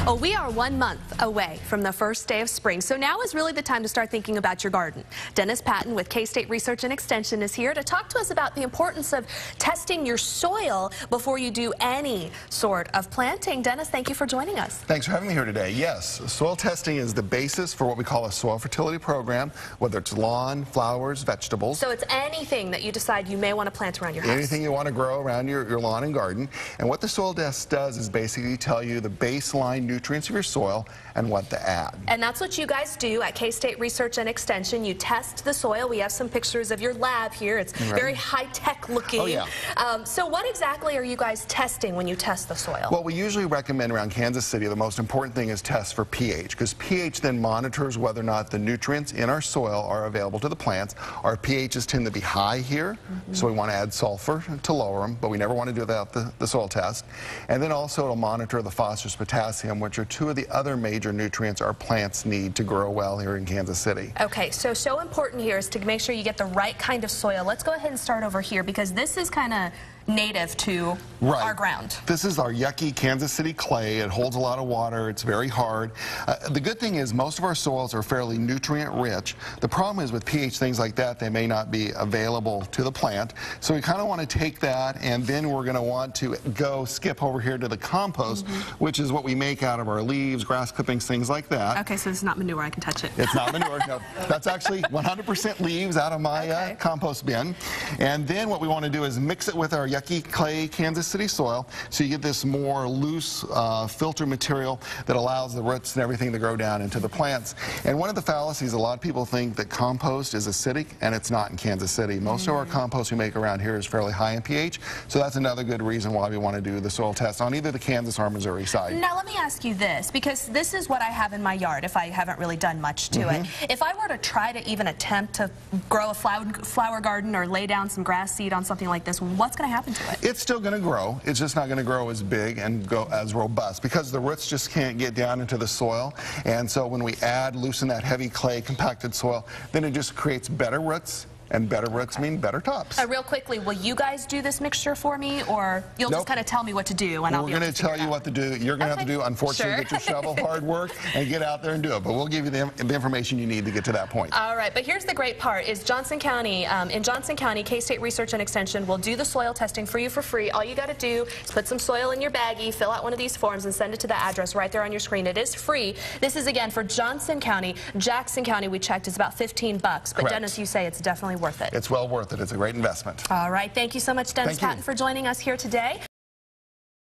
Oh, we are 1 month away from the first day of spring, so now is really the time to start thinking about your garden. Dennis Patton with K-State Research and Extension is here to talk to us about the importance of testing your soil before you do any sort of planting. Dennis, thank you for joining us. Thanks for having me here today. Yes, soil testing is the basis for what we call a soil fertility program, whether it's lawn, flowers, vegetables. So it's anything that you decide you may want to plant around your house. Anything you want to grow around your lawn and garden. And what the soil test does is basically tell you the baseline nutrients of your soil and what to add. And that's what you guys do at K-State Research and Extension. You test the soil. We have some pictures of your lab here. It's very high-tech looking. Oh, yeah. So what exactly are you guys testing when you test the soil? Well, we usually recommend around Kansas City, the most important thing is test for pH, because pH then monitors whether or not the nutrients in our soil are available to the plants. Our pHs tend to be high here, so we want to add sulfur to lower them, but we never want to do that without the soil test. And then also it'll monitor the phosphorus, potassium, which are two of the other major nutrients our plants need to grow well here in Kansas City. Okay, so important here is to make sure you get the right kind of soil. Let's go ahead and start over here because this is kind of native to our ground. This is our yucky Kansas City clay. It holds a lot of water. It's very hard. The good thing is most of our soils are fairly nutrient rich. The problem is with pH, things like that, they may not be available to the plant. So we kind of want to take that, and then we're going to want to skip over here to the compost, which is what we make out of our leaves, grass clippings, things like that. Okay, so it's not manure. I can touch it. It's not manure. No, that's actually 100% leaves out of my compost bin. And then what we want to do is mix it with our yucky clay Kansas City soil, so you get this more loose filter material that allows the roots and everything to grow down into the plants. And one of the fallacies, a lot of people think that compost is acidic, and it's not in Kansas City. Most of our compost we make around here is fairly high in pH, so that's another good reason why we want to do the soil test on either the Kansas or Missouri side. Now let me ask you this, because this is what I have in my yard if I haven't really done much to it. If I were to try to even attempt to grow a flower garden or lay down some grass seed on something like this, what's going to happen to it? It's still going to grow. It's just not going to grow as big and go as robust because the roots just can't get down into the soil. And so when we loosen that heavy clay compacted soil, then it just creates better roots. And better roots mean better tops. Real quickly, will you guys do this mixture for me, or you'll just kind of tell me what to do? And we're going to tell you what to do. You're going to have to do, unfortunately, get your shovel hard work and get out there and do it. But we'll give you the information you need to get to that point. All right, but here's the great part, is Johnson County, in Johnson County, K-State Research and Extension will do the soil testing for you for free. All you got to do is put some soil in your baggie, fill out one of these forms, and send it to the address right there on your screen. It is free. This is, again, for Johnson County. Jackson County, we checked, is about $15. But Correct. Dennis, you say it's definitely worth it. It's well worth it. It's a great investment. All right. Thank you so much, Dennis Patton, for joining us here today.